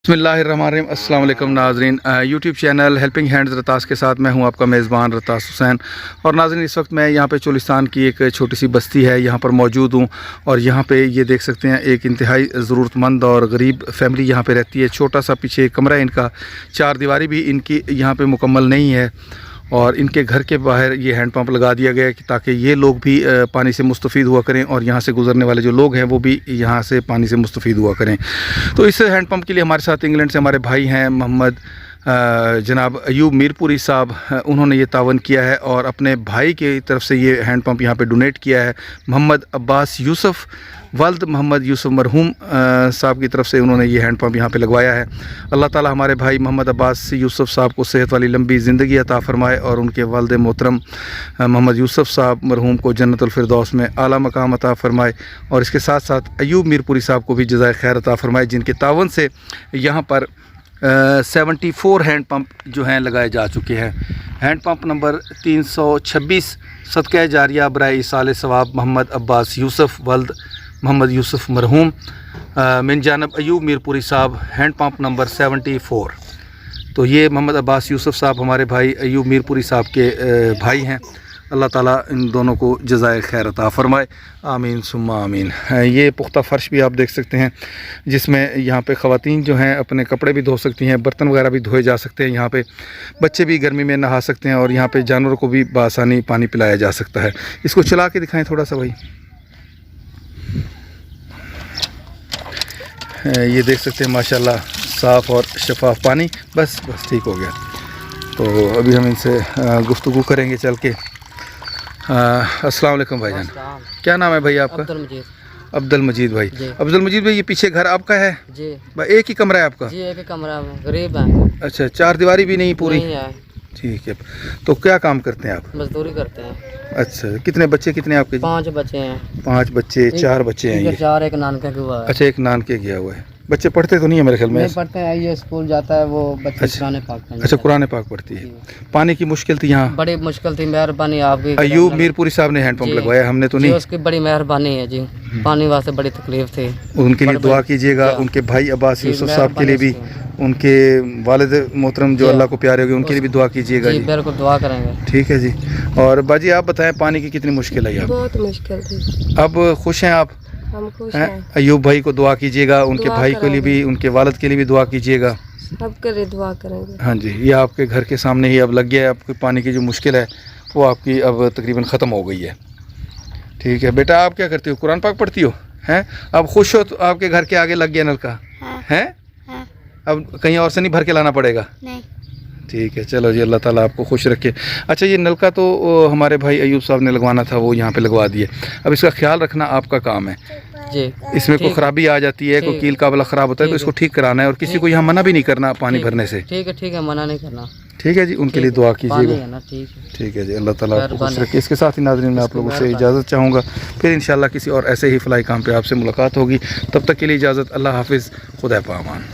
बिस्मिल्लाहिर्रहमानिर्रहीम। अस्सलाम वालेकुम नाज़रीन, यूट्यूब चैनल हेल्पिंग हैंड्स रतास के साथ मैं हूं आपका मेज़बान रतास हुसैन। और नाज़रीन, इस वक्त मैं यहां पे चोलिस्तान की एक छोटी सी बस्ती है यहां पर मौजूद हूं। और यहां पे ये देख सकते हैं एक इंतहाई ज़रूरतमंद और गरीब फैमिली यहां पे रहती है। छोटा सा पीछे कमरा है इनका, चार दीवारी भी इनकी यहां पे मुकम्मल नहीं है। और इनके घर के बाहर ये हैंड पंप लगा दिया गया है कि ताकि ये लोग भी पानी से मुस्तफ़ीद हुआ करें और यहाँ से गुज़रने वाले जो लोग हैं वो भी यहाँ से पानी से मुस्तफ़ीद हुआ करें। तो इस हैंड पंप के लिए हमारे साथ इंग्लैंड से हमारे भाई हैं मोहम्मद जनाब अयूब मीरपुरी साहब, उन्होंने ये तावन किया है और अपने भाई की तरफ से ये हैंड पंप यहाँ पे डोनेट किया है। मोहम्मद अब्बास यूसुफ वल्द मोहम्मद यूसुफ मरहूम साहब की तरफ से उन्होंने ये हैंड पंप यहाँ पे लगवाया है। अल्लाह ताला हमारे भाई मोहम्मद अब्बास यूसुफ साहब को सेहत वाली लंबी ज़िंदगी अता फ़रमाए और उनके वालिद मोहतरम मोहम्मद यूसुफ साहब मरहूम को जन्नतुल फिरदौस में आला मकाम अता फ़रमाए। और इसके साथ साथ अयूब मीरपुरी साहब को भी जज़ाए खैर अता फ़रमाए, जिनके तावन से यहाँ पर 74 हैंड पंप जो हैं लगाए जा चुके हैं। हैंड पंप नंबर 326 सदक़ा जारिया बराए इसाले सवाब मोहम्मद अब्बास यूसुफ वल्द मोहम्मद यूसुफ मरहूम मिन जानब अयूब मीरपुरी साहब, हैंड पंप नंबर 74। तो ये मोहम्मद अब्बास यूसुफ साहब हमारे भाई अयूब मीरपुरी साहब के भाई हैं। अल्लाह ताला इन दोनों को जज़ाए खैर अता फ़रमाए, आमीन सुम्मा आमीन। ये पुख्ता फ़र्श भी आप देख सकते हैं जिसमें यहाँ पे ख़वातीन जो हैं अपने कपड़े भी धो सकती हैं, बर्तन वगैरह भी धोए जा सकते हैं। यहाँ पे बच्चे भी गर्मी में नहा सकते हैं और यहाँ पे जानवरों को भी बआसानी पानी पिलाया जा सकता है। इसको चला के दिखाएँ थोड़ा सा भाई। ये देख सकते हैं माशाल्लाह साफ़ और शफाफ पानी। बस ठीक हो गया। तो अभी हम इनसे गुफ्तगू करेंगे चल के। अस्सलाम वालेकुम भाईजान, क्या नाम है भाई आपका? अब्दुल मजीद भाई। अब्दुल मजीद भाई, ये पीछे घर आपका है जी? एक ही कमरा है आपका? जी, एक ही कमरा है, गरीब है। अच्छा, चार दीवारी भी नहीं पूरी? नहीं है। ठीक है। तो क्या काम करते हैं आप? मजदूरी करते हैं। अच्छा, कितने बच्चे कितने आपके? 5 बच्चे हैं। 5 बच्चे, 4 बच्चे हैं ये? 4, एक नानके हुआ है। अच्छा, एक नानके गया हुआ है। बच्चे पढ़ते तो नहीं है मेरे ख्याल में? नहीं पढ़ते हैं, ये स्कूल जाता है वो बच्चे। कुरान पाक। अच्छा, कुरान पाक पढ़ती है। पानी की मुश्किल थी यहाँ? बड़ी मुश्किल थी, मेहरबानी आपकी। अयूब मीरपुरी साहब ने हैंड पंप लगवाया, हमने तो नहीं। उसकी बड़ी मेहरबानी है जी, पानी वास्ते बड़ी तकलीफ थी। उनके लिए दुआ कीजिएगा, उनके भाई अब्बास यूसुफ साहब के लिए भी, उनके वालिद मोहतरम जो अल्लाह को प्यारे होंगे उनके लिए भी दुआ कीजिएगा जी। बिल्कुल दुआ करेंगे। ठीक है जी। और बाजी आप बताएं, पानी की कितनी मुश्किल है? बहुत मुश्किल थी। अब खुश हैं आप? हम खुश हैं। अयूब भाई को दुआ कीजिएगा, उनके भाई के लिए भी, उनके वालिद के लिए भी दुआ कीजिएगा। सबके लिए दुआ करेंगे। हाँ जी। ये आपके घर के सामने ही अब लग गया है। आपकी पानी की जो मुश्किल है वो आपकी अब तकरीबन ख़त्म हो गई है। ठीक है बेटा, आप क्या करती हो? कुरान पाक पढ़ती हो? हैं? अब खुश हो? तो आपके घर के आगे लग गया नलका है? अब कहीं और से नहीं भर के लाना पड़ेगा? नहीं। ठीक है, चलो जी, अल्लाह ताला आपको खुश रखे। अच्छा, ये नलका तो हमारे भाई अयूब साहब ने लगवाना था, वो यहाँ पे लगवा दिए। अब इसका ख्याल रखना आपका काम है जी। इसमें कोई ख़राबी आ जाती है, कोई कील काबला ख़राब होता है तो इसको ठीक कराना है और किसी को यहाँ मना भी नहीं करना पानी भरने से। ठीक है, मना नहीं करना। ठीक है जी, उनके लिए दुआ कीजिएगा। ठीक है जी, अल्लाह ताला आपको खुश रखे। इसके साथ ही नाज़रीन मैं आप लोगों से इजाज़त चाहूँगा, फिर इंशाल्लाह किसी और ऐसे ही फलाई काम पे आपसे मुलाकात होगी। तब तक के लिए इजाज़त। अल्लाह हाफिज़, खुदा पामान।